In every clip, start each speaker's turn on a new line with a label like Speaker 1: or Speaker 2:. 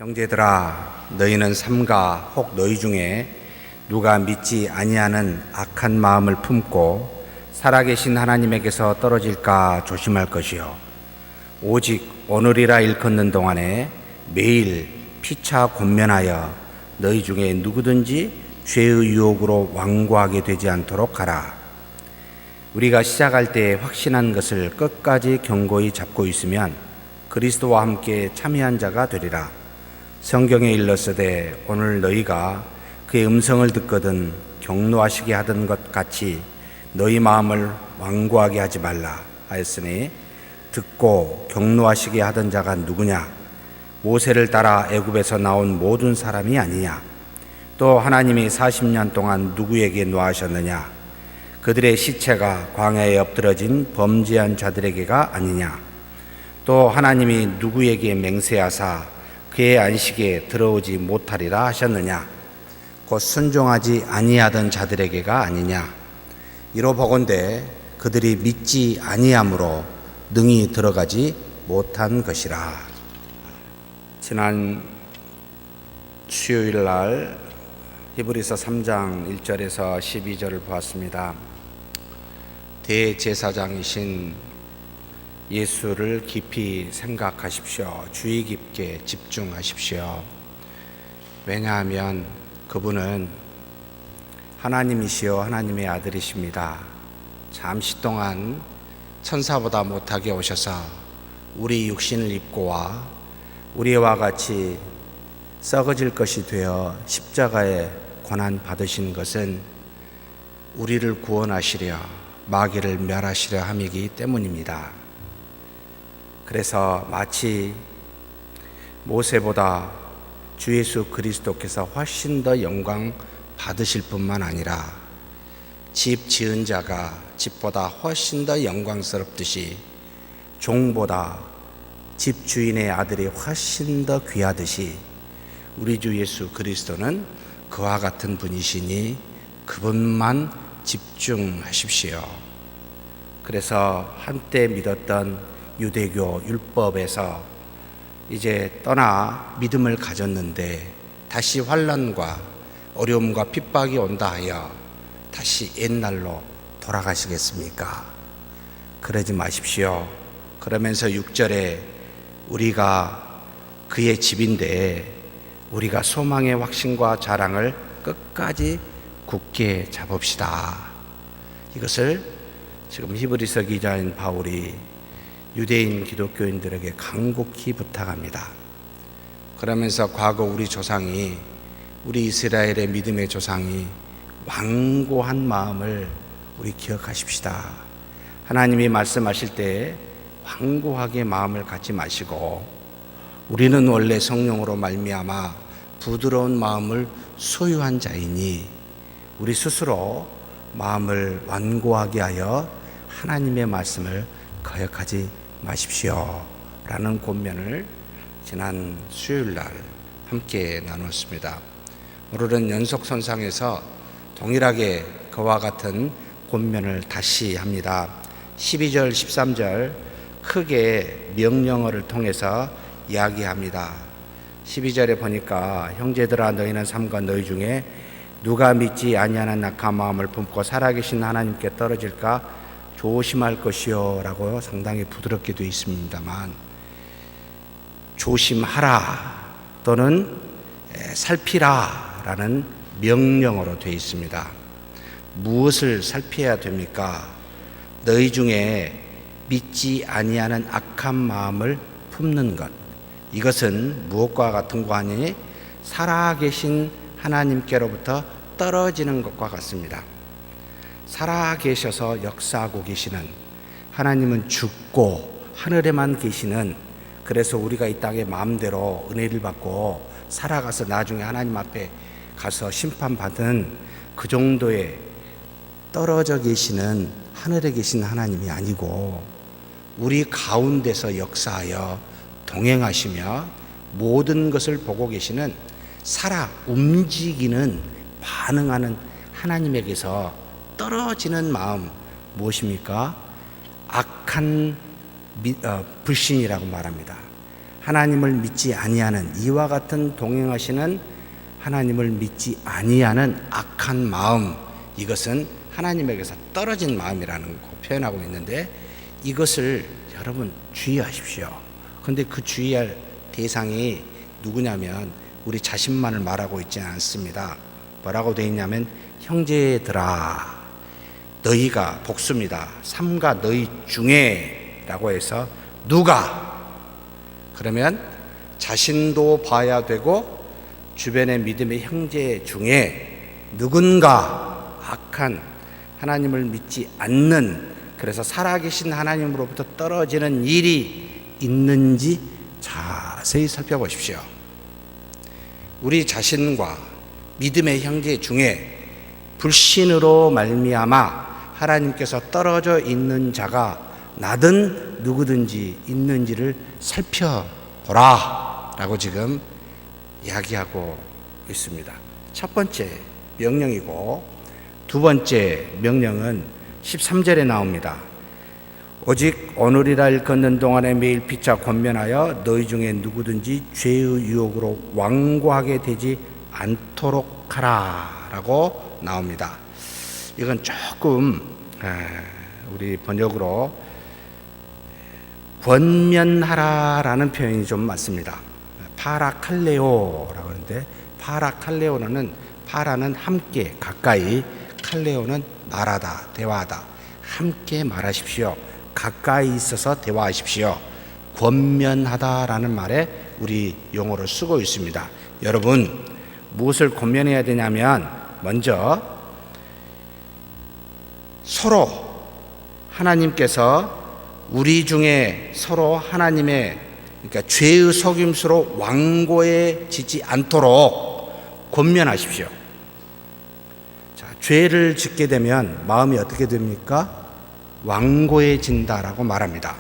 Speaker 1: 형제들아, 너희는 삼가 혹 너희 중에 누가 믿지 아니하는 악한 마음을 품고 살아계신 하나님에게서 떨어질까 조심할 것이요, 오직 오늘이라 일컫는 동안에 매일 피차 권면하여 너희 중에 누구든지 죄의 유혹으로 완고하게 되지 않도록 하라. 우리가 시작할 때 확신한 것을 끝까지 견고히 잡고 있으면 그리스도와 함께 참여한 자가 되리라. 성경에 일렀으되 오늘 너희가 그의 음성을 듣거든 경노하시게 하던 것 같이 너희 마음을 완고하게 하지 말라 하였으니, 듣고 경노하시게 하던 자가 누구냐? 모세를 따라 애굽에서 나온 모든 사람이 아니냐? 또 하나님이 40년 동안 누구에게 노하셨느냐? 그들의 시체가 광야에 엎드러진 범죄한 자들에게가 아니냐? 또 하나님이 누구에게 맹세하사 그의 안식에 들어오지 못하리라 하셨느냐? 곧 순종하지 아니하던 자들에게가 아니냐? 이로 보건대 그들이 믿지 아니함으로 능히 들어가지 못한 것이라. 지난 수요일 날 히브리서 3장 1절에서 12절을 보았습니다. 대제사장이신 예수를 깊이 생각하십시오. 주의 깊게 집중하십시오. 왜냐하면 그분은 하나님이시여 하나님의 아들이십니다. 잠시 동안 천사보다 못하게 오셔서 우리 육신을 입고 와 우리와 같이 썩어질 것이 되어 십자가에 고난 받으신 것은 우리를 구원하시려 마귀를 멸하시려 함이기 때문입니다. 그래서 마치 모세보다 주 예수 그리스도께서 훨씬 더 영광 받으실 뿐만 아니라 집 지은 자가 집보다 훨씬 더 영광스럽듯이 종보다 집 주인의 아들이 훨씬 더 귀하듯이 우리 주 예수 그리스도는 그와 같은 분이시니 그분만 집중하십시오. 그래서 한때 믿었던 유대교 율법에서 이제 떠나 믿음을 가졌는데 다시 환난과 어려움과 핍박이 온다 하여 다시 옛날로 돌아가시겠습니까? 그러지 마십시오. 그러면서 6절에 우리가 그의 집인데 우리가 소망의 확신과 자랑을 끝까지 굳게 잡읍시다. 이것을 지금 히브리서 기자인 바울이 유대인 기독교인들에게 간곡히 부탁합니다. 그러면서 과거 우리 조상이, 우리 이스라엘의 믿음의 조상이 완고한 마음을 우리 기억하십시다. 하나님이 말씀하실 때 완고하게 마음을 갖지 마시고, 우리는 원래 성령으로 말미암아 부드러운 마음을 소유한 자이니 우리 스스로 마음을 완고하게 하여 하나님의 말씀을 거역하지 마십시오 라는 권면을 지난 수요일날 함께 나눴습니다. 오늘은 연속선상에서 동일하게 그와 같은 권면을 다시 합니다. 12절 13절 크게 명령어를 통해서 이야기합니다. 12절에 보니까 형제들아, 너희는 삼가 너희 중에 누가 믿지 아니하는 악한 마음을 품고 살아계신 하나님께 떨어질까 조심할 것이요 라고 상당히 부드럽게 되어 있습니다만, 조심하라 또는 살피라 라는 명령어로 되어 있습니다. 무엇을 살펴야 됩니까? 너희 중에 믿지 아니하는 악한 마음을 품는 것, 이것은 무엇과 같은 거 아니니? 살아계신 하나님께로부터 떨어지는 것과 같습니다. 살아계셔서 역사하고 계시는 하나님은 죽고 하늘에만 계시는, 그래서 우리가 이 땅에 마음대로 은혜를 받고 살아가서 나중에 하나님 앞에 가서 심판받은 그 정도의 떨어져 계시는 하늘에 계신 하나님이 아니고 우리 가운데서 역사하여 동행하시며 모든 것을 보고 계시는 살아 움직이는 반응하는 하나님에게서 떨어지는 마음, 무엇입니까? 악한 불신이라고 말합니다. 하나님을 믿지 아니하는, 이와 같은 동행하시는 하나님을 믿지 아니하는 악한 마음, 이것은 하나님에게서 떨어진 마음이라는 거 표현하고 있는데, 이것을 여러분 주의하십시오. 그런데 그 주의할 대상이 누구냐면 우리 자신만을 말하고 있지 않습니다. 뭐라고 되어 있냐면, 형제들아 너희가, 복수입니다. 삼가 너희 중에 라고 해서 누가, 그러면 자신도 봐야 되고 주변의 믿음의 형제 중에 누군가 악한, 하나님을 믿지 않는, 그래서 살아계신 하나님으로부터 떨어지는 일이 있는지 자세히 살펴보십시오. 우리 자신과 믿음의 형제 중에 불신으로 말미암아 하나님께서 떨어져 있는 자가 나든 누구든지 있는지를 살펴보라 라고 지금 이야기하고 있습니다. 첫 번째 명령이고, 두 번째 명령은 13절에 나옵니다. 오직 오늘이라 일컫는 동안에 매일 피차 권면하여 너희 중에 누구든지 죄의 유혹으로 완고하게 되지 않도록 하라 라고 나옵니다. 이건 조금 우리 번역으로 권면하라라는 표현이 좀 맞습니다. 파라칼레오라고 하는데, 파라칼레오는, 파라는 함께, 가까이, 칼레오는 말하다, 대화하다. 함께 말하십시오. 가까이 있어서 대화하십시오. 권면하다라는 말에 우리 용어를 쓰고 있습니다. 여러분, 무엇을 권면해야 되냐면, 먼저 서로 하나님께서 우리 중에 서로 하나님의, 그러니까 죄의 속임수로 완고해지지 않도록 권면하십시오. 자, 죄를 짓게 되면 마음이 어떻게 됩니까? 완고해진다라고 말합니다.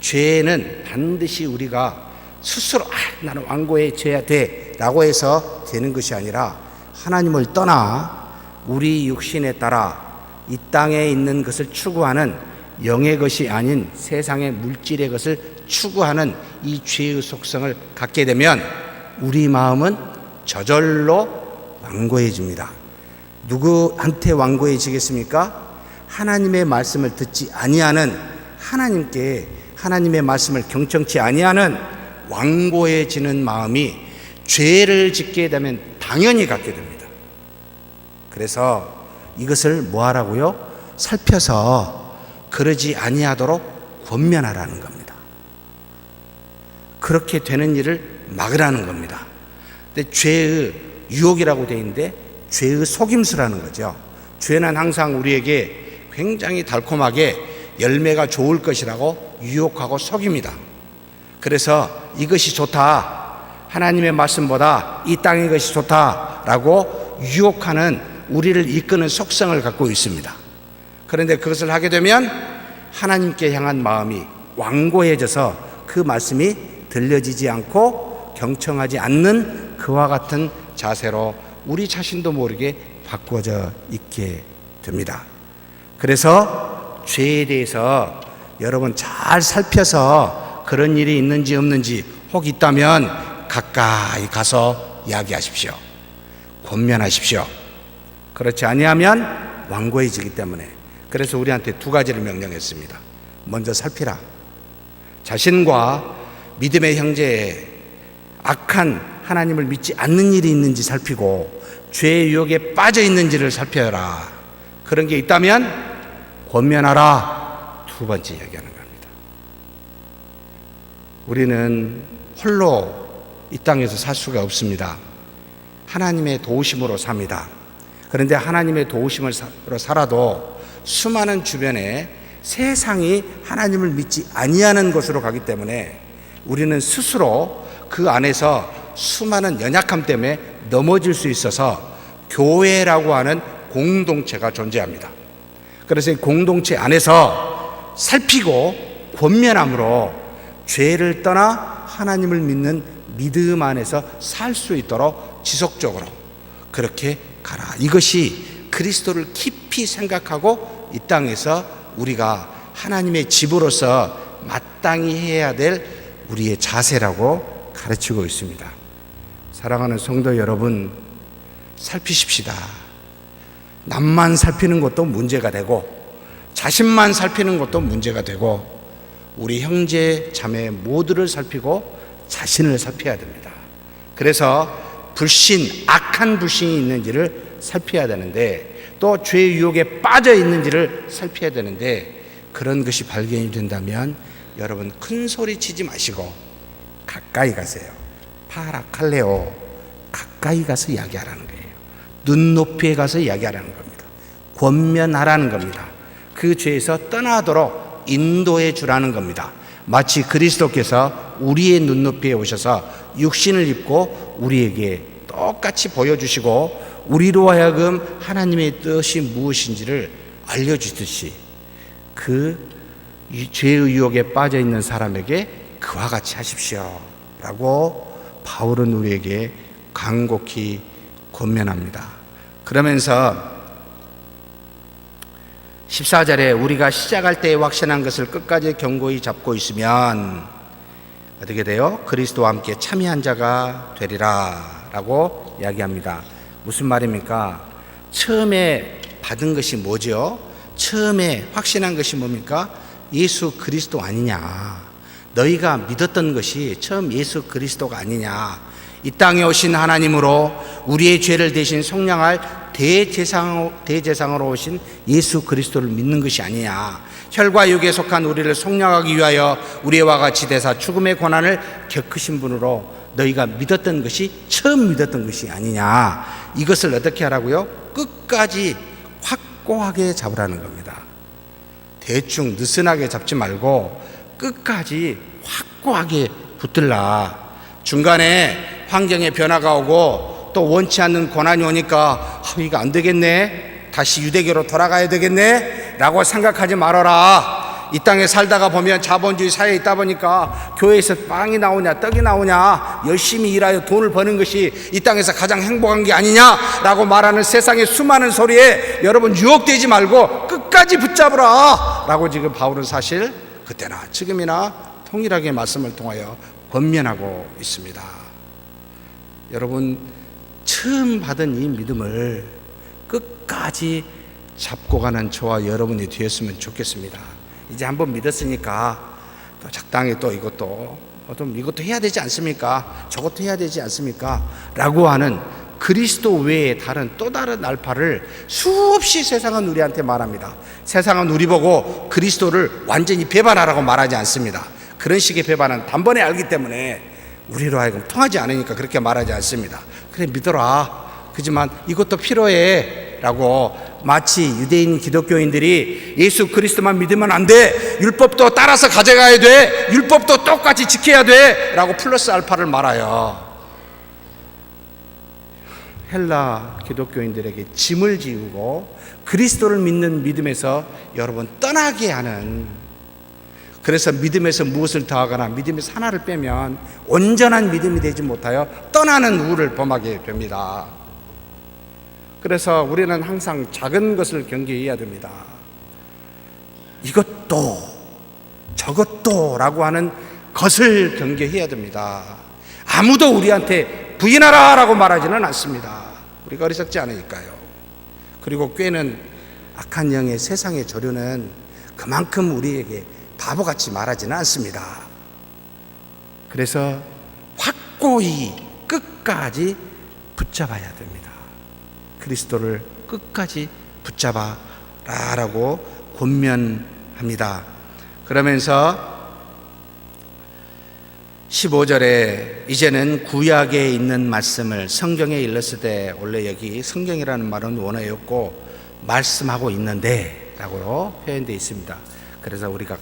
Speaker 1: 죄는 반드시 우리가 스스로 나는 완고해져야 돼 라고 해서 되는 것이 아니라, 하나님을 떠나 우리 육신에 따라 이 땅에 있는 것을 추구하는, 영의 것이 아닌 세상의 물질의 것을 추구하는 이 죄의 속성을 갖게 되면 우리 마음은 저절로 완고해집니다. 누구한테 완고해지겠습니까? 하나님의 말씀을 듣지 아니하는, 하나님께, 하나님의 말씀을 경청치 아니하는 완고해지는 마음이 죄를 짓게 되면 당연히 갖게 됩니다. 그래서 이것을 뭐 하라고요? 살펴서 그러지 아니하도록 권면하라는 겁니다. 그렇게 되는 일을 막으라는 겁니다. 근데 죄의 유혹이라고 되어 있는데, 죄의 속임수라는 거죠. 죄는 항상 우리에게 굉장히 달콤하게 열매가 좋을 것이라고 유혹하고 속입니다. 그래서 이것이 좋다, 하나님의 말씀보다 이 땅의 것이 좋다라고 유혹하는, 우리를 이끄는 속성을 갖고 있습니다. 그런데 그것을 하게 되면 하나님께 향한 마음이 완고해져서 그 말씀이 들려지지 않고 경청하지 않는 그와 같은 자세로 우리 자신도 모르게 바꿔져 있게 됩니다. 그래서 죄에 대해서 여러분 잘 살펴서 그런 일이 있는지 없는지, 혹 있다면 가까이 가서 이야기하십시오. 권면하십시오. 그렇지 아니하면 완고해지기 때문에, 그래서 우리한테 두 가지를 명령했습니다. 먼저 살피라. 자신과 믿음의 형제의 악한, 하나님을 믿지 않는 일이 있는지 살피고 죄의 유혹에 빠져 있는지를 살펴라. 그런 게 있다면 권면하라. 두 번째 이야기하는 겁니다. 우리는 홀로 이 땅에서 살 수가 없습니다. 하나님의 도우심으로 삽니다. 그런데 하나님의 도우심으로 살아도 수많은 주변에 세상이 하나님을 믿지 아니하는 곳으로 가기 때문에 우리는 스스로 그 안에서 수많은 연약함 때문에 넘어질 수 있어서 교회라고 하는 공동체가 존재합니다. 그래서 이 공동체 안에서 살피고 권면함으로 죄를 떠나 하나님을 믿는 믿음 안에서 살 수 있도록 지속적으로 그렇게 가라. 이것이 그리스도를 깊이 생각하고 이 땅에서 우리가 하나님의 집으로서 마땅히 해야 될 우리의 자세라고 가르치고 있습니다. 사랑하는 성도 여러분, 살피십시다. 남만 살피는 것도 문제가 되고 자신만 살피는 것도 문제가 되고 우리 형제 자매 모두를 살피고 자신을 살펴야 됩니다. 그래서 불신, 악한 불신이 있는지를 살펴야 되는데 또 죄의 유혹에 빠져 있는지를 살펴야 되는데 그런 것이 발견이 된다면 여러분 큰 소리 치지 마시고 가까이 가세요. 파라칼레오, 가까이 가서 이야기하라는 거예요. 눈높이에 가서 이야기하라는 겁니다. 권면하라는 겁니다. 그 죄에서 떠나도록 인도해 주라는 겁니다. 마치 그리스도께서 우리의 눈높이에 오셔서 육신을 입고 우리에게 똑같이 보여주시고 우리로 하여금 하나님의 뜻이 무엇인지를 알려주듯이 그 죄의 유혹에 빠져 있는 사람에게 그와 같이 하십시오 라고 바울은 우리에게 간곡히 권면합니다. 그러면서 14절에 우리가 시작할 때에 확신한 것을 끝까지 견고히 잡고 있으면 어떻게 돼요? 그리스도와 함께 참여한 자가 되리라 라고 이야기합니다. 무슨 말입니까? 처음에 받은 것이 뭐죠? 처음에 확신한 것이 뭡니까? 예수 그리스도 아니냐. 너희가 믿었던 것이 처음 예수 그리스도가 아니냐. 이 땅에 오신 하나님으로 우리의 죄를 대신 속량할 대제사장으로 오신 예수 그리스도를 믿는 것이 아니냐. 혈과 육에 속한 우리를 속량하기 위하여 우리와 같이 되사 죽음의 고난을 겪으신 분으로 너희가 믿었던 것이 처음 믿었던 것이 아니냐. 이것을 어떻게 하라고요? 끝까지 확고하게 잡으라는 겁니다. 대충 느슨하게 잡지 말고 끝까지 확고하게 붙들라. 중간에 환경의 변화가 오고 또 원치 않는 고난이 오니까 이거 안 되겠네, 다시 유대교로 돌아가야 되겠네 라고 생각하지 말아라. 이 땅에 살다가 보면 자본주의 사회에 있다 보니까 교회에서 빵이 나오냐 떡이 나오냐 열심히 일하여 돈을 버는 것이 이 땅에서 가장 행복한 게 아니냐 라고 말하는 세상의 수많은 소리에 여러분 유혹되지 말고 끝까지 붙잡으라 라고 지금 바울은 사실 그때나 지금이나 동일하게 말씀을 통하여 권면하고 있습니다. 여러분 처음 받은 이 믿음을 끝까지 잡고 가는 저와 여러분이 되었으면 좋겠습니다. 이제 한번 믿었으니까 또 적당히 또 이것도 해야 되지 않습니까? 저것도 해야 되지 않습니까? 라고 하는 그리스도 외에 또 다른 알파를 수없이 세상은 우리한테 말합니다. 세상은 우리 보고 그리스도를 완전히 배반하라고 말하지 않습니다. 그런 식의 배반은 단번에 알기 때문에 우리로 하여금 통하지 않으니까 그렇게 말하지 않습니다. 그래 믿어라. 그지만 이것도 필요해 라고 마치 유대인 기독교인들이 예수 그리스도만 믿으면 안 돼, 율법도 따라서 가져가야 돼, 율법도 똑같이 지켜야 돼 라고 플러스 알파를 말아요. 헬라 기독교인들에게 짐을 지우고 그리스도를 믿는 믿음에서 여러분 떠나게 하는, 그래서 믿음에서 무엇을 더하거나 믿음에서 하나를 빼면 온전한 믿음이 되지 못하여 떠나는 우를 범하게 됩니다. 그래서 우리는 항상 작은 것을 경계해야 됩니다. 이것도 저것도 라고 하는 것을 경계해야 됩니다. 아무도 우리한테 부인하라 라고 말하지는 않습니다. 우리가 어리석지 않으니까요. 그리고 꾀는 악한 영의 세상의 조류는 그만큼 우리에게 바보같이 말하지는 않습니다. 그래서 확고히 끝까지 붙잡아야 됩니다. 그리스도를 끝까지 붙잡아라라고 권면합니다. 그러면서 15절에 이제는 구약에 있는 말씀을 성경에 일렀으되, 원래 여기 성경이라는 말은 원어였고 말씀하고 있는데 라고 표현되어 있습니다. 그래서 우리가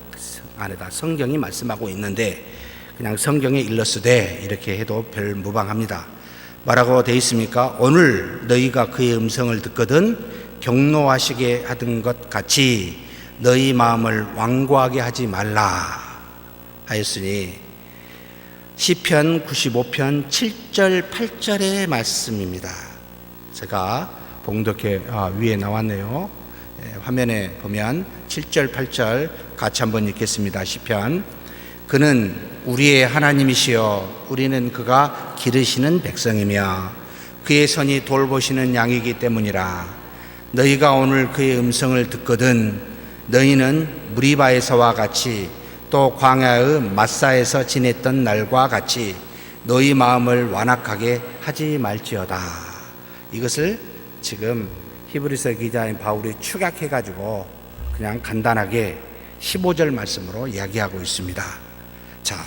Speaker 1: 안에다 성경이 말씀하고 있는데 그냥 성경에 일렀으되 이렇게 해도 별 무방합니다. 뭐라고 되어 있습니까? 오늘 너희가 그의 음성을 듣거든 경노하시게 하던 것 같이 너희 마음을 완고하게 하지 말라 하였으니, 시편 95편 7절 8절의 말씀입니다. 제가 봉독해 위에 나왔네요. 화면에 보면 7절 8절 같이 한번 읽겠습니다. 시편. 그는 우리의 하나님이시여 우리는 그가 기르시는 백성이며 그의 손이 돌보시는 양이기 때문이라. 너희가 오늘 그의 음성을 듣거든 너희는 무리바에서와 같이 또 광야의 마사에서 지냈던 날과 같이 너희 마음을 완악하게 하지 말지어다. 이것을 지금 히브리서 기자인 바울이 축약해가지고 그냥 간단하게 15절 말씀으로 이야기하고 있습니다. 자,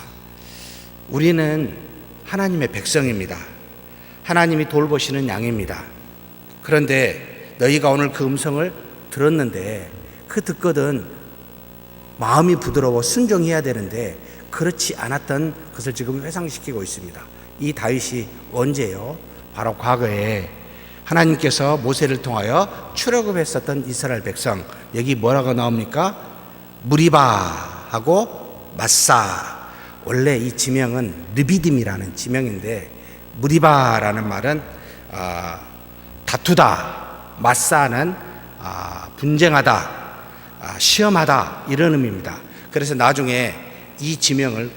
Speaker 1: 우리는 하나님의 백성입니다. 하나님이 돌보시는 양입니다. 그런데 너희가 오늘 그 음성을 들었는데 그 듣거든 마음이 부드러워 순종해야 되는데 그렇지 않았던 것을 지금 회상시키고 있습니다. 이 다윗이 언제요? 바로 과거에 하나님께서 모세를 통하여 출애굽했었던 이스라엘 백성, 여기 뭐라고 나옵니까? 무리바하고 마사. 원래 이 지명은 르비딤이라는 지명인데 무리바라는 말은 다투다, 마사는 분쟁하다, 시험하다 이런 의미입니다. 그래서 나중에 이 지명을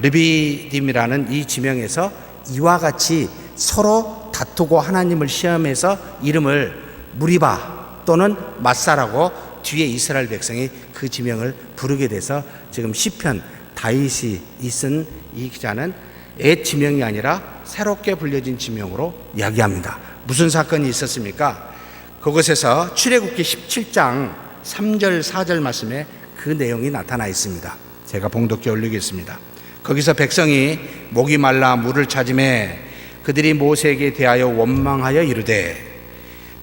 Speaker 1: 르비딤이라는 이 지명에서 이와 같이 서로 다투고 하나님을 시험해서 이름을 무리바 또는 마사라고 뒤에 이스라엘 백성이 그 지명을 부르게 돼서 지금 시편 다윗이 쓴 이 기자는 옛 지명이 아니라 새롭게 불려진 지명으로 이야기합니다. 무슨 사건이 있었습니까? 그곳에서 출애굽기 17장 3절 4절 말씀에 그 내용이 나타나 있습니다. 제가 봉독해 올리겠습니다. 거기서 백성이 목이 말라 물을 찾으매 그들이 모세에게 대하여 원망하여 이르되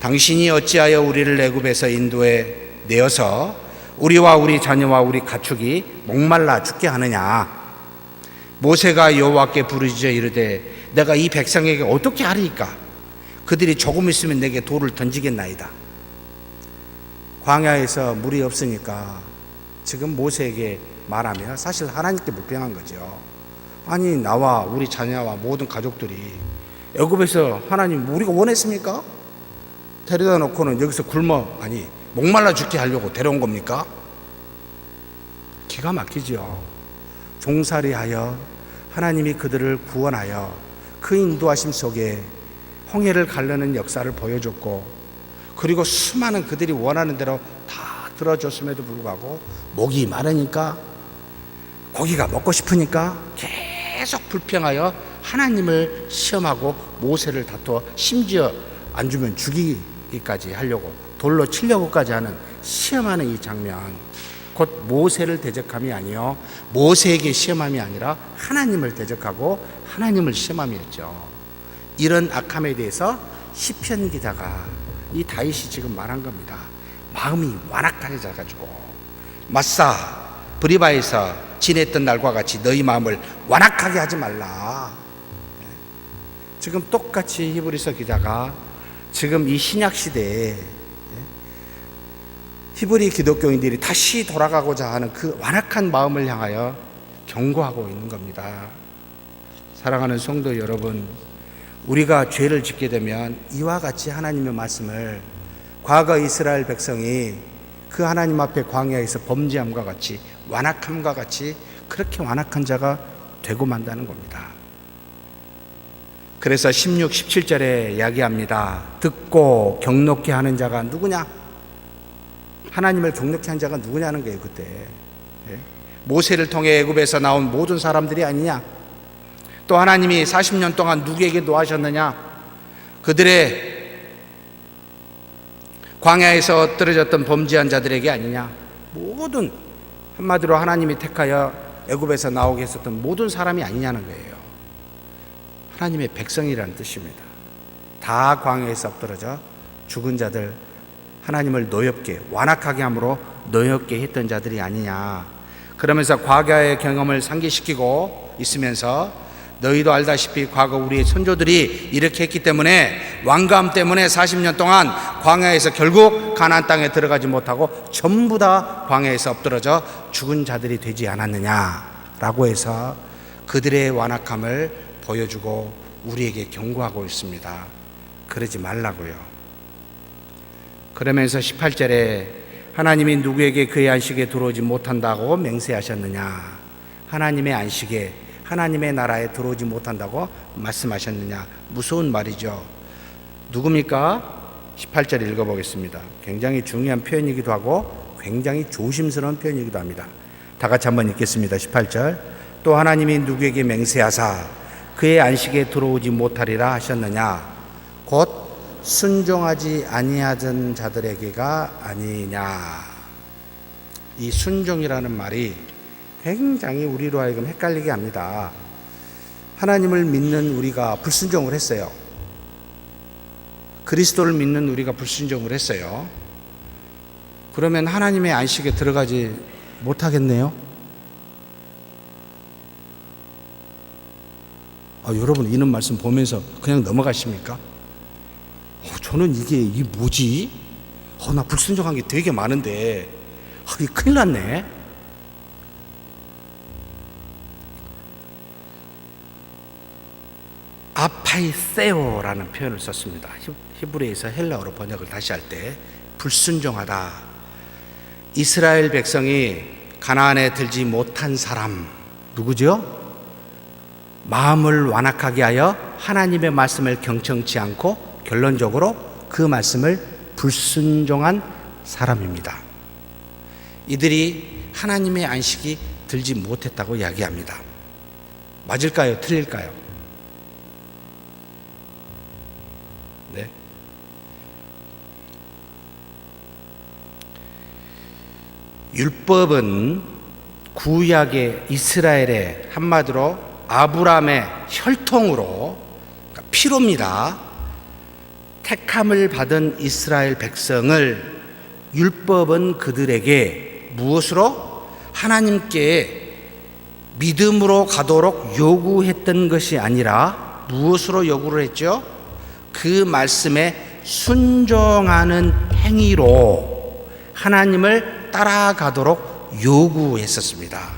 Speaker 1: 당신이 어찌하여 우리를 애굽에서 인도해 내어서 우리와 우리 자녀와 우리 가축이 목말라 죽게 하느냐. 모세가 여호와께 부르짖어 이르되 내가 이 백성에게 어떻게 하리이까. 그들이 조금 있으면 내게 돌을 던지겠나이다. 광야에서 물이 없으니까 지금 모세에게 말하며 사실 하나님께 불평한 거죠. 아니 나와 우리 자녀와 모든 가족들이 애굽에서 하나님 우리가 원했습니까? 데려다 놓고는 여기서 목말라 죽게 하려고 데려온 겁니까? 기가 막히죠. 종살이하여 하나님이 그들을 구원하여 그 인도하심 속에 홍해를 가르는 역사를 보여줬고 그리고 수많은 그들이 원하는 대로 다 들어줬음에도 불구하고 목이 마르니까 고기가 먹고 싶으니까 계속 불평하여 하나님을 시험하고 모세를 다투어 심지어 안 주면 죽이기까지 하려고 돌로 치려고까지 하는 시험하는 이 장면, 곧 모세를 대적함이 아니요 모세에게 시험함이 아니라 하나님을 대적하고 하나님을 시험함이었죠. 이런 악함에 대해서 시편 기자가 이 다윗이 지금 말한 겁니다. 마음이 완악해져가지고 마사 브리바에서 지냈던 날과 같이 너희 마음을 완악하게 하지 말라. 지금 똑같이 히브리서 기자가 지금 이 신약 시대에 히브리 기독교인들이 다시 돌아가고자 하는 그 완악한 마음을 향하여 경고하고 있는 겁니다. 사랑하는 성도 여러분, 우리가 죄를 짓게 되면 이와 같이 하나님의 말씀을 과거 이스라엘 백성이 그 하나님 앞에 광야에서 범죄함과 같이 완악함과 같이 그렇게 완악한 자가 되고 만다는 겁니다. 그래서 16, 17절에 이야기합니다. 듣고 경록케 하는 자가 누구냐? 하나님을 경록케 한 자가 누구냐는 거예요. 그때 모세를 통해 애굽에서 나온 모든 사람들이 아니냐? 또 하나님이 40년 동안 누구에게 노하셨느냐? 그들의 광야에서 엎드러졌던 범죄한 자들에게 아니냐? 모든 한마디로 하나님이 택하여 애굽에서 나오게 했었던 모든 사람이 아니냐는 거예요. 하나님의 백성이라는 뜻입니다. 다 광야에서 엎드러져 죽은 자들, 하나님을 노엽게 완악하게 함으로 노엽게 했던 자들이 아니냐. 그러면서 과거의 경험을 상기시키고 있으면서 너희도 알다시피 과거 우리의 선조들이 이렇게 했기 때문에 왕감 때문에 40년 동안 광야에서 결국 가나안 땅에 들어가지 못하고 전부 다 광야에서 엎드러져 죽은 자들이 되지 않았느냐라고 해서 그들의 완악함을 보여주고 우리에게 경고하고 있습니다. 그러지 말라고요. 그러면서 18절에 하나님이 누구에게 그의 안식에 들어오지 못한다고 맹세하셨느냐. 하나님의 안식에, 하나님의 나라에 들어오지 못한다고 말씀하셨느냐? 무서운 말이죠. 누굽니까? 18절 읽어보겠습니다. 굉장히 중요한 표현이기도 하고 굉장히 조심스러운 표현이기도 합니다. 다 같이 한번 읽겠습니다. 18절. 또 하나님이 누구에게 맹세하사 그의 안식에 들어오지 못하리라 하셨느냐? 곧 순종하지 아니하던 자들에게가 아니냐. 이 순종이라는 말이 굉장히 우리로 하여금 헷갈리게 합니다. 하나님을 믿는 우리가 불순종을 했어요. 그리스도를 믿는 우리가 불순종을 했어요. 그러면 하나님의 안식에 들어가지 못하겠네요. 여러분 이런 말씀 보면서 그냥 넘어가십니까? 저는 이게 뭐지? 나 불순종한 게 되게 많은데 이게 큰일 났네. 아파이세오라는 표현을 썼습니다. 히브리에서 헬라어로 번역을 다시 할 때 불순종하다. 이스라엘 백성이 가나안에 들지 못한 사람 누구죠? 마음을 완악하게 하여 하나님의 말씀을 경청치 않고 결론적으로 그 말씀을 불순종한 사람입니다. 이들이 하나님의 안식이 들지 못했다고 이야기합니다. 맞을까요? 틀릴까요? 네. 율법은 구약의 이스라엘의 한마디로 아브라함의 혈통으로, 그러니까 피로입니다. 택함을 받은 이스라엘 백성을 율법은 그들에게 무엇으로? 하나님께 믿음으로 가도록 요구했던 것이 아니라 무엇으로 요구를 했죠? 그 말씀에 순종하는 행위로 하나님을 따라가도록 요구했었습니다.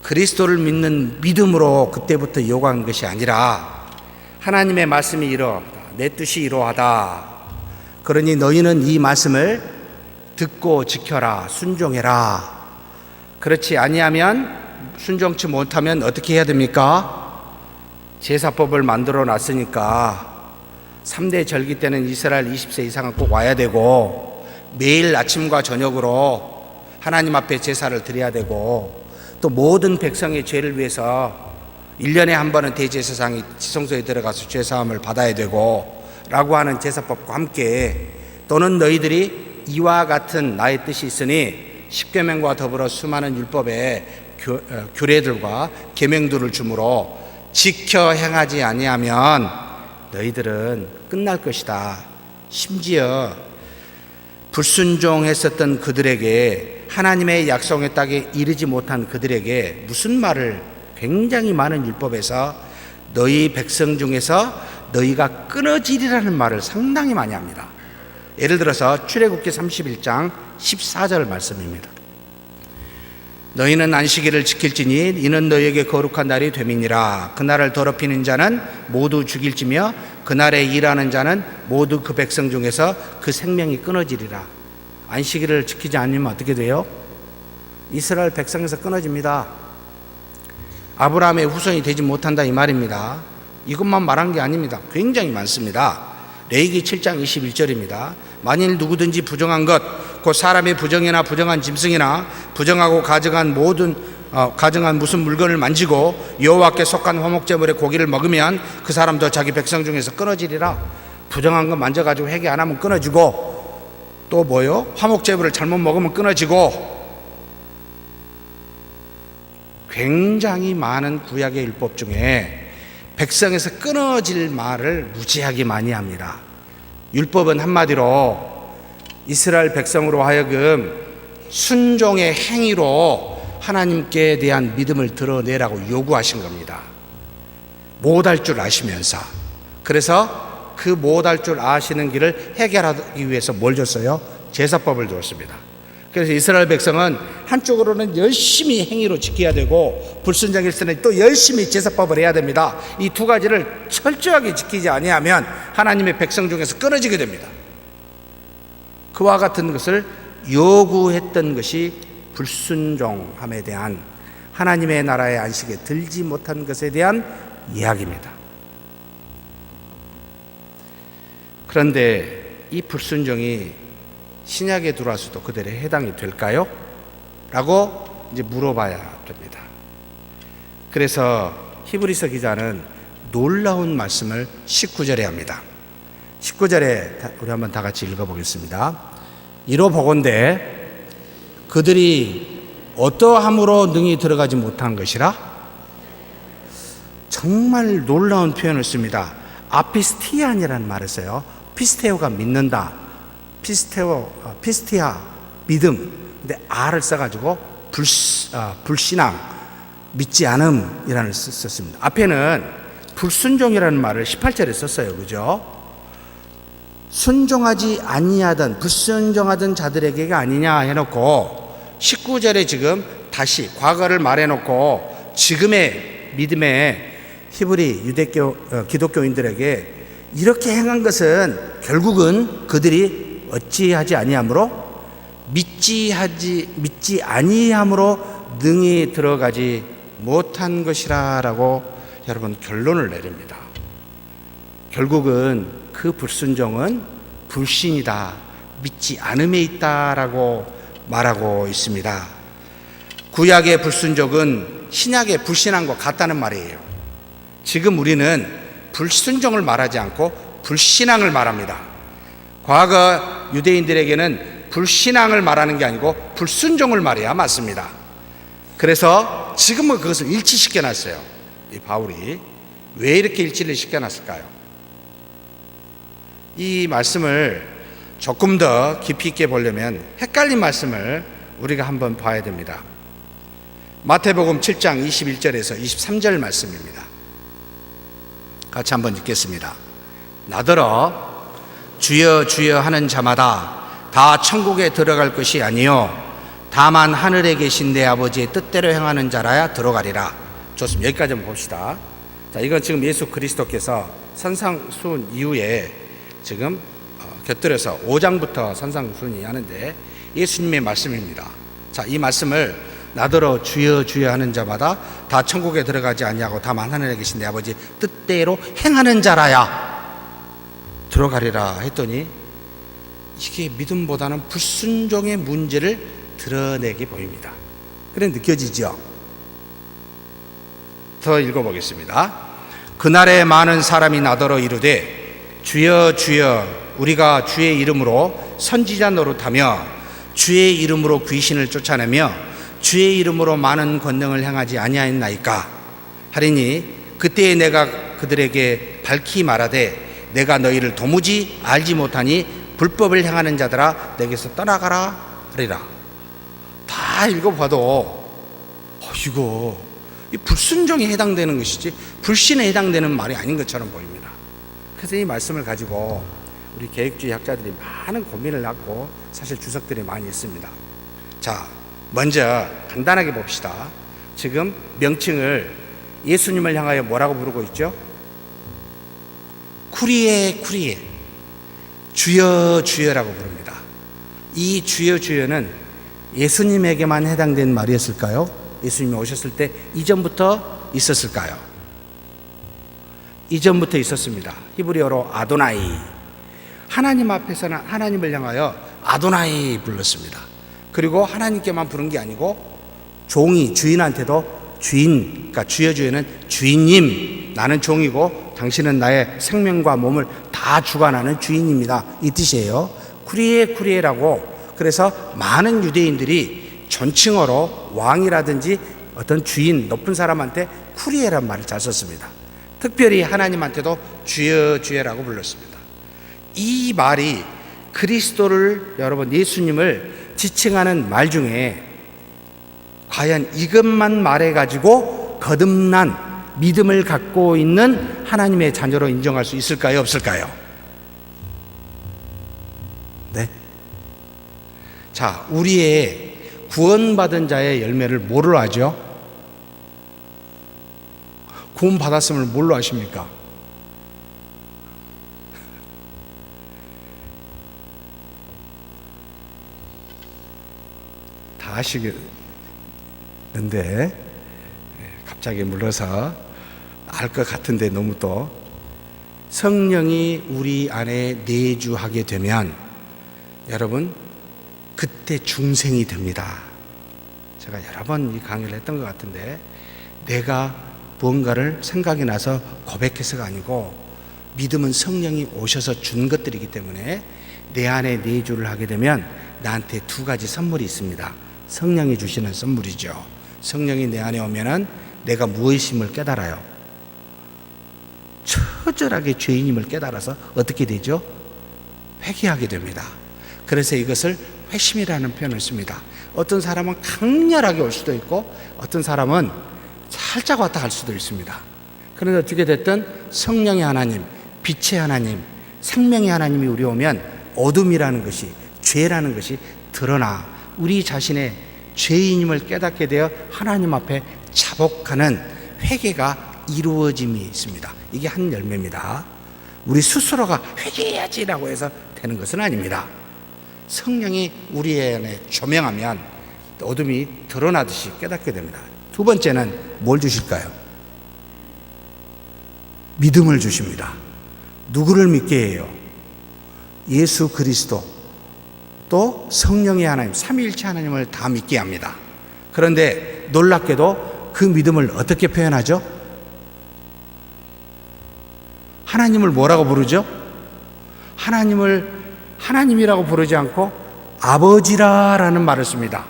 Speaker 1: 그리스도를 믿는 믿음으로 그때부터 요구한 것이 아니라 하나님의 말씀이 이러하다. 내 뜻이 이러하다. 그러니 너희는 이 말씀을 듣고 지켜라. 순종해라. 그렇지 아니하면 순종치 못하면 어떻게 해야 됩니까? 제사법을 만들어 놨으니까 3대 절기 때는 이스라엘 20세 이상은 꼭 와야 되고 매일 아침과 저녁으로 하나님 앞에 제사를 드려야 되고 또 모든 백성의 죄를 위해서 1년에 한 번은 대제사장이 지성소에 들어가서 죄사함을 받아야 되고 라고 하는 제사법과 함께 또는 너희들이 이와 같은 나의 뜻이 있으니 십계명과 더불어 수많은 율법의 규례들과 계명들을 주므로 지켜 행하지 아니하면 너희들은 끝날 것이다. 심지어 불순종했었던 그들에게 하나님의 약속의 땅에 이르지 못한 그들에게 무슨 말을 굉장히 많은 율법에서 너희 백성 중에서 너희가 끊어지리라는 말을 상당히 많이 합니다. 예를 들어서 출애굽기 31장 14절 말씀입니다. 너희는 안식일을 지킬지니 이는 너희에게 거룩한 날이 됨이니라. 그날을 더럽히는 자는 모두 죽일지며 그날에 일하는 자는 모두 그 백성 중에서 그 생명이 끊어지리라. 안식일을 지키지 않으면 어떻게 돼요? 이스라엘 백성에서 끊어집니다. 아브라함의 후손이 되지 못한다 이 말입니다. 이것만 말한 게 아닙니다. 굉장히 많습니다. 레위기 7장 21절입니다. 만일 누구든지 부정한 것, 곧 사람의 부정이나 부정한 짐승이나 부정하고 가증한 무슨 물건을 만지고 여호와께 속한 화목제물의 고기를 먹으면 그 사람도 자기 백성 중에서 끊어지리라. 부정한 거 만져가지고 회개 안 하면 끊어지고 또 뭐요? 화목제물을 잘못 먹으면 끊어지고 굉장히 많은 구약의 율법 중에 백성에서 끊어질 말을 무지하게 많이 합니다. 율법은 한마디로 이스라엘 백성으로 하여금 순종의 행위로 하나님께 대한 믿음을 드러내라고 요구하신 겁니다. 못할 줄 아시면서. 그래서 그 못할 줄 아시는 길을 해결하기 위해서 뭘 줬어요? 제사법을 줬습니다. 그래서 이스라엘 백성은 한쪽으로는 열심히 행위로 지켜야 되고 불순종일서는 또 열심히 제사법을 해야 됩니다. 이 두 가지를 철저하게 지키지 아니하면 하나님의 백성 중에서 끊어지게 됩니다. 그와 같은 것을 요구했던 것이 불순종함에 대한 하나님의 나라의 안식에 들지 못한 것에 대한 이야기입니다. 그런데 이 불순종이 신약에 들어와서도 그들에 해당이 될까요? 라고 이제 물어봐야 됩니다. 그래서 히브리서 기자는 놀라운 말씀을 19절에 합니다. 19절에 우리 한번 다 같이 읽어보겠습니다. 이로 보건대 그들이 어떠함으로 능히 들어가지 못한 것이라? 정말 놀라운 표현을 씁니다. 아피스티안이라는 말을 써요. 피스테오가 믿는다. 피스티아 믿음. 근데 R을 써가지고 불신앙, 믿지 않음이라는 썼습니다. 앞에는 불순종이라는 말을 18절에 썼어요. 그죠? 순종하지 아니하던 불순종하던 자들에게가 아니냐 해놓고 19절에 지금 다시 과거를 말해놓고 지금의 믿음의 히브리 기독교인들에게 이렇게 행한 것은 결국은 그들이 어찌하지 아니함으로 믿지 아니함으로 능히 들어가지 못한 것이라라고 여러분 결론을 내립니다. 결국은 그 불순종은 불신이다, 믿지 않음에 있다라고 말하고 있습니다. 구약의 불순종은 신약의 불신앙과 같다는 말이에요. 지금 우리는 불순종을 말하지 않고 불신앙을 말합니다. 과거 유대인들에게는 불신앙을 말하는 게 아니고 불순종을 말해야 맞습니다. 그래서 지금은 그것을 일치시켜 놨어요. 이 바울이 왜 이렇게 일치를 시켜놨을까요? 이 말씀을 조금 더 깊이 있게 보려면 헷갈린 말씀을 우리가 한번 봐야 됩니다. 마태복음 7장 21절에서 23절 말씀입니다. 같이 한번 읽겠습니다. 나더러 주여 주여 하는 자마다 다 천국에 들어갈 것이 아니요 다만 하늘에 계신 내 아버지의 뜻대로 행하는 자라야 들어가리라. 좋습니다. 여기까지 한번 봅시다. 자, 이건 지금 예수 그리스도께서 산상수훈 이후에 지금 곁들여서 5장부터 산상수훈이 하는데 예수님의 말씀입니다. 자, 이 말씀을 나더러 주여 주여 하는 자마다 다 천국에 들어가지 아니하고 다만 하늘에 계신 내 아버지 뜻대로 행하는 자라야 들어가리라 했더니 이게 믿음보다는 불순종의 문제를 드러내게 보입니다. 그래 느껴지죠? 더 읽어보겠습니다. 그날에 많은 사람이 나더러 이르되 주여 주여 우리가 주의 이름으로 선지자 노릇하며 주의 이름으로 귀신을 쫓아내며 주의 이름으로 많은 권능을 행하지 아니하였나이까 하리니 그때에 내가 그들에게 밝히 말하되 내가 너희를 도무지 알지 못하니 불법을 행하는 자들아 내게서 떠나가라 하리라. 다 읽어봐도 이거 이 불순종에 해당되는 것이지 불신에 해당되는 말이 아닌 것처럼 보입니다. 그래서 이 말씀을 가지고 우리 개혁주의 학자들이 많은 고민을 갖고 사실 주석들이 많이 있습니다. 자, 먼저 간단하게 봅시다. 지금 명칭을 예수님을 향하여 뭐라고 부르고 있죠? 쿠리에 쿠리에 주여 주여라고 부릅니다. 이 주여 주여는 예수님에게만 해당된 말이었을까요? 예수님이 오셨을 때 이전부터 있었을까요? 이전부터 있었습니다. 히브리어로 아도나이. 하나님 앞에서는 하나님을 향하여 아도나이 불렀습니다. 그리고 하나님께만 부른 게 아니고 종이 주인한테도 주인, 그러니까 주여 주여는 주인님, 나는 종이고 당신은 나의 생명과 몸을 다 주관하는 주인입니다. 이 뜻이에요. 쿠리에 쿠리에라고. 그래서 많은 유대인들이 존칭어로 왕이라든지 어떤 주인, 높은 사람한테 쿠리에란 말을 잘 썼습니다. 특별히 하나님한테도 주여 주여라고 불렀습니다. 이 말이 그리스도를, 여러분 예수님을 지칭하는 말 중에 과연 이것만 말해가지고 거듭난 믿음을 갖고 있는 하나님의 자녀로 인정할 수 있을까요? 없을까요? 네. 자, 우리의 구원받은 자의 열매를 뭐로 하죠? 구원받았음을 뭘로 아십니까? 다 아시겠는데 갑자기 물러서 알 것 같은데 너무 또 성령이 우리 안에 내주하게 되면 여러분 그때 중생이 됩니다. 제가 여러 번 이 강의를 했던 것 같은데 내가 무언가를 생각이 나서 고백해서가 아니고 믿음은 성령이 오셔서 준 것들이기 때문에 내 안에 내주를 하게 되면 나한테 두 가지 선물이 있습니다. 성령이 주시는 선물이죠. 성령이 내 안에 오면은 내가 무엇임을 깨달아요. 처절하게 죄인임을 깨달아서 어떻게 되죠? 회개하게 됩니다. 그래서 이것을 회심이라는 표현을 씁니다. 어떤 사람은 강렬하게 올 수도 있고 어떤 사람은 살짝 왔다 갈 수도 있습니다. 그런데 어떻게 됐든 성령의 하나님, 빛의 하나님, 생명의 하나님이 우리 오면 어둠이라는 것이, 죄라는 것이 드러나 우리 자신의 죄인임을 깨닫게 되어 하나님 앞에 자복하는 회개가 이루어짐이 있습니다. 이게 한 열매입니다. 우리 스스로가 회개해야지라고 해서 되는 것은 아닙니다. 성령이 우리 안에 조명하면 어둠이 드러나듯이 깨닫게 됩니다. 두 번째는 뭘 주실까요? 믿음을 주십니다. 누구를 믿게 해요? 예수 그리스도 또 성령의 하나님, 삼위일체 하나님을 다 믿게 합니다. 그런데 놀랍게도 그 믿음을 어떻게 표현하죠? 하나님을 뭐라고 부르죠? 하나님이라고 부르지 않고 아버지라라는 말을 씁니다.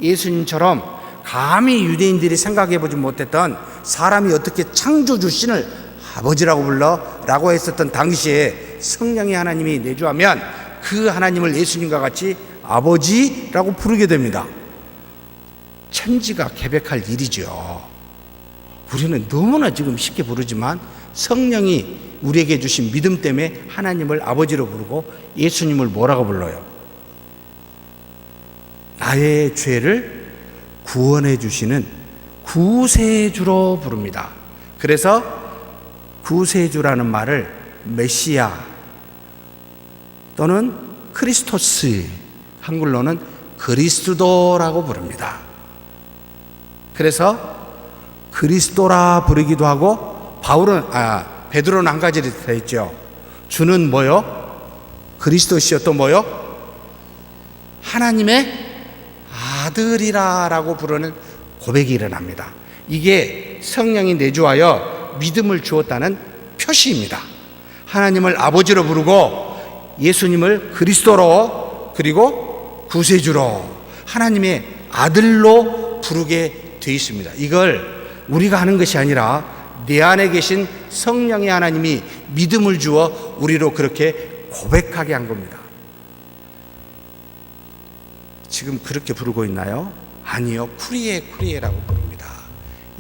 Speaker 1: 예수님처럼 감히 유대인들이 생각해보지 못했던 사람이 어떻게 창조주신을 아버지라고 불러라고 했었던 당시에 성령의 하나님이 내주하면 그 하나님을 예수님과 같이 아버지라고 부르게 됩니다. 천지가 개벽할 일이죠. 우리는 너무나 지금 쉽게 부르지만 성령이 우리에게 주신 믿음 때문에 하나님을 아버지로 부르고 예수님을 뭐라고 불러요? 나의 죄를 구원해 주시는 구세주로 부릅니다. 그래서 구세주라는 말을 메시아 또는 크리스토스, 한글로는 그리스도라고 부릅니다. 그래서 그리스도라 부르기도 하고 베드로는 한 가지를 했죠. 주는 뭐요? 그리스도시요. 또 뭐요? 하나님의 아들이라고 부르는 고백이 일어납니다. 이게 성령이 내주하여 믿음을 주었다는 표시입니다. 하나님을 아버지로 부르고 예수님을 그리스도로 그리고 구세주로 하나님의 아들로 부르게 되어 있습니다. 이걸 우리가 하는 것이 아니라 내 안에 계신 성령의 하나님이 믿음을 주어 우리로 그렇게 고백하게 한 겁니다. 지금 그렇게 부르고 있나요? 아니요. 쿠리에라고 부릅니다.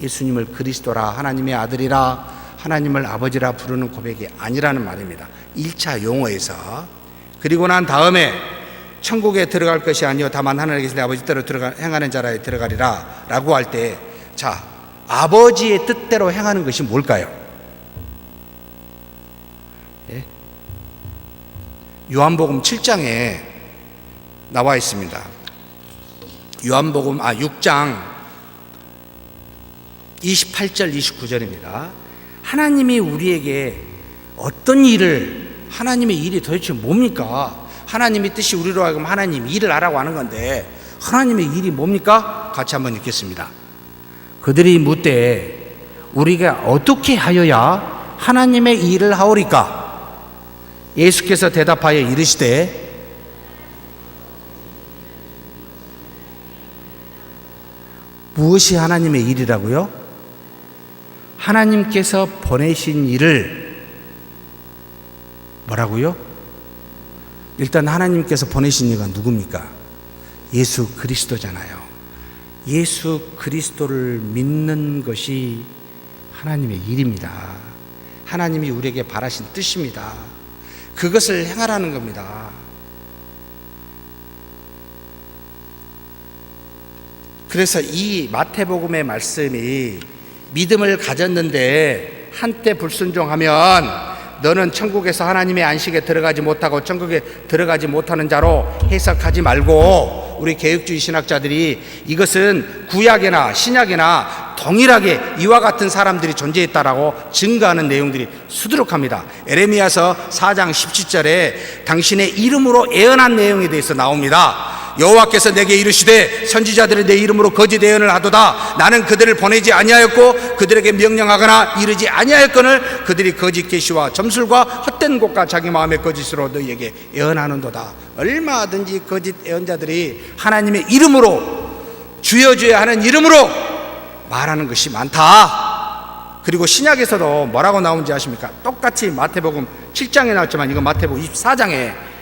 Speaker 1: 예수님을 그리스도라, 하나님의 아들이라, 하나님을 아버지라 부르는 고백이 아니라는 말입니다. 1차 용어에서. 그리고 난 다음에 천국에 들어갈 것이 아니요 다만 하늘에 계신 아버지 뜻대로 행하는 자라에 들어가리라 라고 할 때, 자, 아버지의 뜻대로 행하는 것이 뭘까요? 예? 요한복음 7장에 나와 있습니다. 요한복음 6장 28절 29절입니다. 하나님이 우리에게 어떤 일을, 하나님의 일이 도대체 뭡니까? 하나님의 뜻이 우리로 하여금 하나님 일을 하라고 하는 건데 하나님의 일이 뭡니까? 같이 한번 읽겠습니다. 그들이 묻되 우리가 어떻게 하여야 하나님의 일을 하오리까? 예수께서 대답하여 이르시되 무엇이 하나님의 일이라고요? 하나님께서 보내신 일을 뭐라고요? 일단 하나님께서 보내신 이가 누굽니까? 예수 그리스도잖아요. 예수 그리스도를 믿는 것이 하나님의 일입니다. 하나님이 우리에게 바라신 뜻입니다. 그것을 행하라는 겁니다. 그래서 이 마태복음의 말씀이 믿음을 가졌는데 한때 불순종하면 너는 천국에서 하나님의 안식에 들어가지 못하고 천국에 들어가지 못하는 자로 해석하지 말고 우리 개혁주의 신학자들이 이것은 구약이나 신약이나 동일하게 이와 같은 사람들이 존재했다라고 증거하는 내용들이 수두룩합니다. 에레미야서 4장 17절에 당신의 이름으로 예언한 내용에 대해서 나옵니다. 여호와께서 내게 이르시되 선지자들이 내 이름으로 거짓 예언을 하도다. 나는 그들을 보내지 아니하였고 그들에게 명령하거나 이르지 아니하였거늘 그들이 거짓 계시와 점술과 헛된 곳과 자기 마음의 거짓으로 너희에게 예언하는도다. 얼마든지 거짓 예언자들이 하나님의 이름으로 주여 주여 하는 이름으로 말하는 것이 많다. 그리고 신약에서도 뭐라고 나오는지 아십니까? 똑같이 마태복음 7장에 나왔지만 이건 마태복음 24장에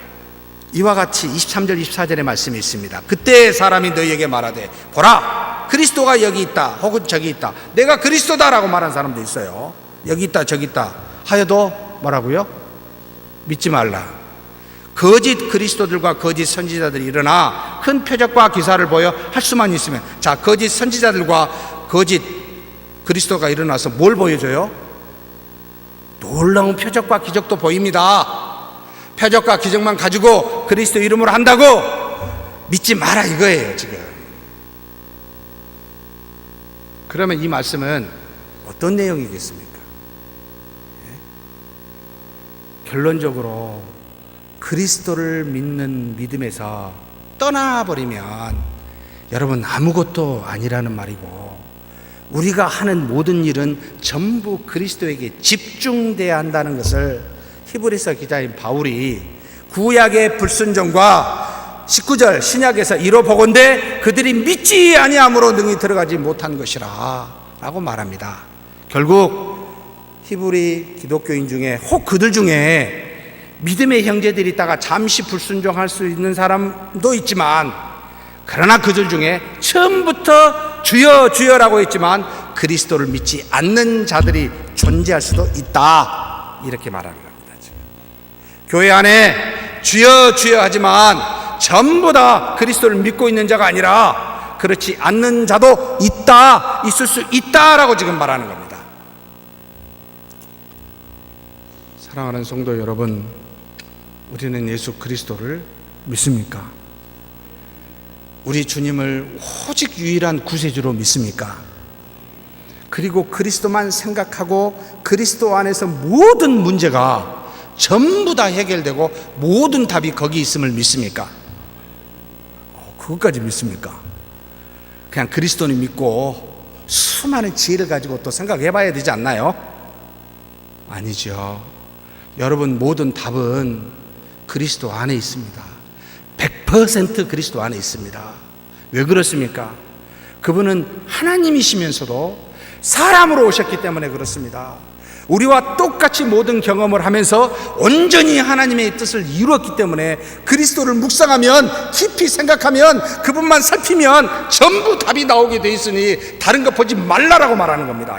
Speaker 1: 이와 같이 23절 24절의 말씀이 있습니다. 그때 사람이 너희에게 말하되 보라 그리스도가 여기 있다 혹은 저기 있다. 내가 그리스도다라고 말하는 사람도 있어요. 여기 있다 저기 있다 하여도 뭐라고요? 믿지 말라. 거짓 그리스도들과 거짓 선지자들이 일어나 큰 표적과 기사를 보여 할 수만 있으면, 자, 거짓 선지자들과 거짓 그리스도가 일어나서 뭘 보여줘요? 놀라운 표적과 기적도 보입니다. 표적과 기적만 가지고 그리스도 이름으로 한다고 믿지 마라 이거예요 지금. 그러면 이 말씀은 어떤 내용이겠습니까? 결론적으로 그리스도를 믿는 믿음에서 떠나버리면 여러분 아무것도 아니라는 말이고, 우리가 하는 모든 일은 전부 그리스도에게 집중돼야 한다는 것을 히브리서 기자인 바울이 구약의 불순종과 19절 신약에서 이로 보건대 그들이 믿지 아니함으로 능히 들어가지 못한 것이라 라고 말합니다. 결국 히브리 기독교인 중에 혹 그들 중에 믿음의 형제들이 있다가 잠시 불순종할 수 있는 사람도 있지만, 그러나 그들 중에 처음부터 주여 주여라고 했지만 그리스도를 믿지 않는 자들이 존재할 수도 있다 이렇게 말하는 겁니다. 교회 안에 주여 주여 하지만 전부 다 그리스도를 믿고 있는 자가 아니라 그렇지 않는 자도 있다, 있을 수 있다라고 지금 말하는 겁니다. 사랑하는 성도 여러분, 우리는 예수 그리스도를 믿습니까? 우리 주님을 오직 유일한 구세주로 믿습니까? 그리고 그리스도만 생각하고 그리스도 안에서 모든 문제가 전부 다 해결되고 모든 답이 거기 있음을 믿습니까? 그것까지 믿습니까? 그냥 그리스도는 믿고 수많은 지혜를 가지고 또 생각해 봐야 되지 않나요? 아니죠. 여러분, 모든 답은 그리스도 안에 있습니다. 100% 그리스도 안에 있습니다. 왜 그렇습니까? 그분은 하나님이시면서도 사람으로 오셨기 때문에 그렇습니다. 우리와 똑같이 모든 경험을 하면서 온전히 하나님의 뜻을 이루었기 때문에 그리스도를 묵상하면, 깊이 생각하면, 그분만 살피면 전부 답이 나오게 돼 있으니 다른 거 보지 말라라고 말하는 겁니다.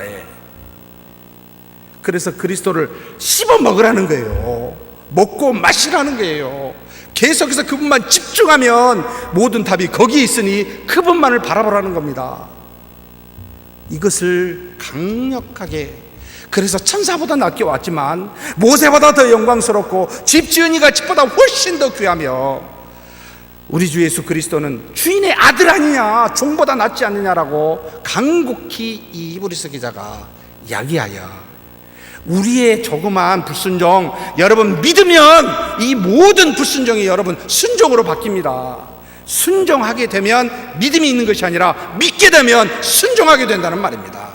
Speaker 1: 그래서 그리스도를 씹어 먹으라는 거예요. 먹고 마시라는 거예요. 계속해서 그분만 집중하면 모든 답이 거기에 있으니 그분만을 바라보라는 겁니다. 이것을 강력하게, 그래서 천사보다 낮게 왔지만 모세보다 더 영광스럽고 집 지은 이가 집보다 훨씬 더 귀하며, 우리 주 예수 그리스도는 주인의 아들 아니냐, 종보다 낫지 않느냐라고 간곡히 이 히브리서 기자가 이야기하여 우리의 조그마한 불순종, 여러분 믿으면 이 모든 불순종이 여러분 순종으로 바뀝니다. 순종하게 되면 믿음이 있는 것이 아니라 믿게 되면 순종하게 된다는 말입니다.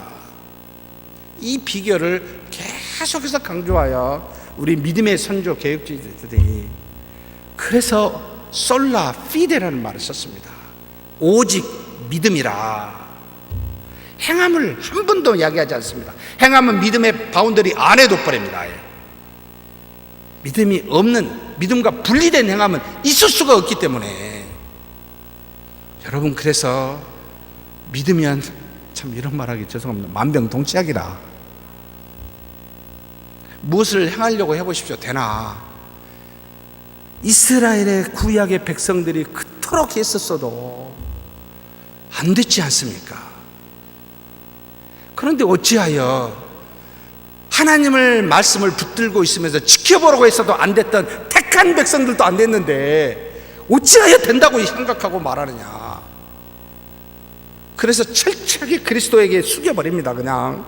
Speaker 1: 이 비결을 계속해서 강조하여 우리 믿음의 선조 개혁주의자들이 그래서 솔라 피데라는 말을 썼습니다. 오직 믿음이라. 행함을 한 번도 이야기하지 않습니다. 행함은 믿음의 바운더리 안에 둬버립니다. 믿음이 없는, 믿음과 분리된 행함은 있을 수가 없기 때문에, 여러분, 그래서 믿으면, 참 이런 말하기 죄송합니다, 만병통치약이라. 무엇을 행하려고 해보십시오. 되나? 이스라엘의 구약의 백성들이 그토록 했었어도 안 됐지 않습니까? 그런데 어찌하여 하나님을 말씀을 붙들고 있으면서 지켜보라고 했어도 안 됐던 택한 백성들도 안 됐는데
Speaker 2: 어찌하여 된다고 생각하고 말하느냐. 그래서 철저하게 그리스도에게 숙여버립니다. 그냥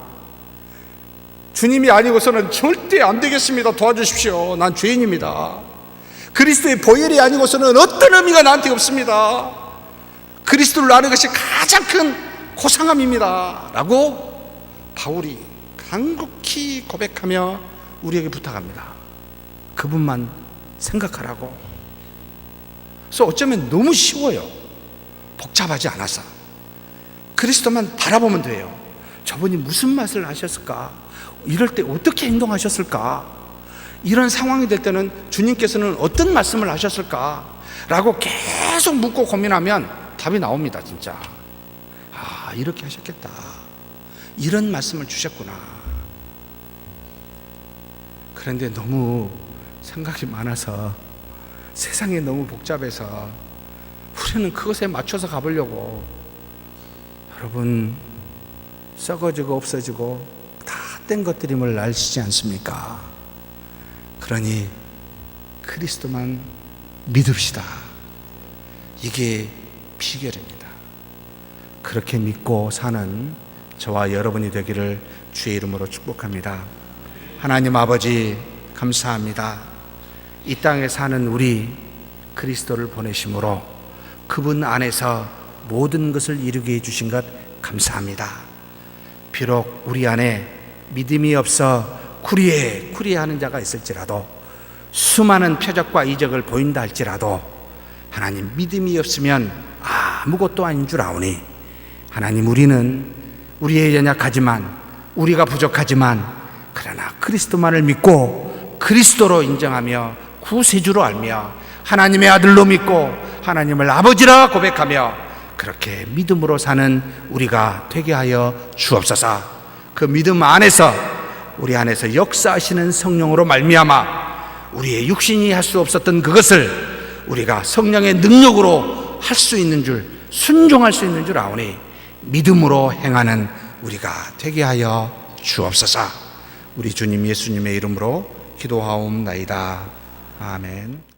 Speaker 2: 주님이 아니고서는 절대 안 되겠습니다. 도와주십시오. 난 죄인입니다. 그리스도의 보혈이 아니고서는 어떤 의미가 나한테 없습니다. 그리스도를 아는 것이 가장 큰 고상함입니다 라고 바울이 간곡히 고백하며 우리에게 부탁합니다. 그분만 생각하라고. 그래서 어쩌면 너무 쉬워요. 복잡하지 않아서 그리스도만 바라보면 돼요. 저분이 무슨 맛을 하셨을까? 이럴 때 어떻게 행동하셨을까? 이런 상황이 될 때는 주님께서는 어떤 말씀을 하셨을까? 라고 계속 묻고 고민하면 답이 나옵니다. 진짜 이렇게 하셨겠다. 이런 말씀을 주셨구나. 그런데 너무 생각이 많아서 세상이 너무 복잡해서 우리는 그것에 맞춰서 가보려고 여러분 썩어지고 없어지고 다 된 것들임을 아시지 않습니까? 그러니 그리스도만 믿읍시다. 이게 비결입니다. 그렇게 믿고 사는 저와 여러분이 되기를 주의 이름으로 축복합니다. 하나님 아버지 감사합니다. 이 땅에 사는 우리 그리스도를 보내심으로 그분 안에서 모든 것을 이루게 해주신 것 감사합니다. 비록 우리 안에 믿음이 없어 쿠리하는 자가 있을지라도 수많은 표적과 이적을 보인다 할지라도 하나님 믿음이 없으면 아무것도 아닌 줄 아오니 하나님 우리는 우리의 연약하지만 우리가 부족하지만 그러나 그리스도만을 믿고 그리스도로 인정하며 구세주로 알며 하나님의 아들로 믿고 하나님을 아버지라 고백하며 그렇게 믿음으로 사는 우리가 되게 하여 주옵소서. 그 믿음 안에서 우리 안에서 역사하시는 성령으로 말미암아 우리의 육신이 할 수 없었던 그것을 우리가 성령의 능력으로 할 수 있는 줄, 순종할 수 있는 줄 아오니 믿음으로 행하는 우리가 되게 하여 주옵소서. 우리 주님 예수님의 이름으로 기도하옵나이다. 아멘.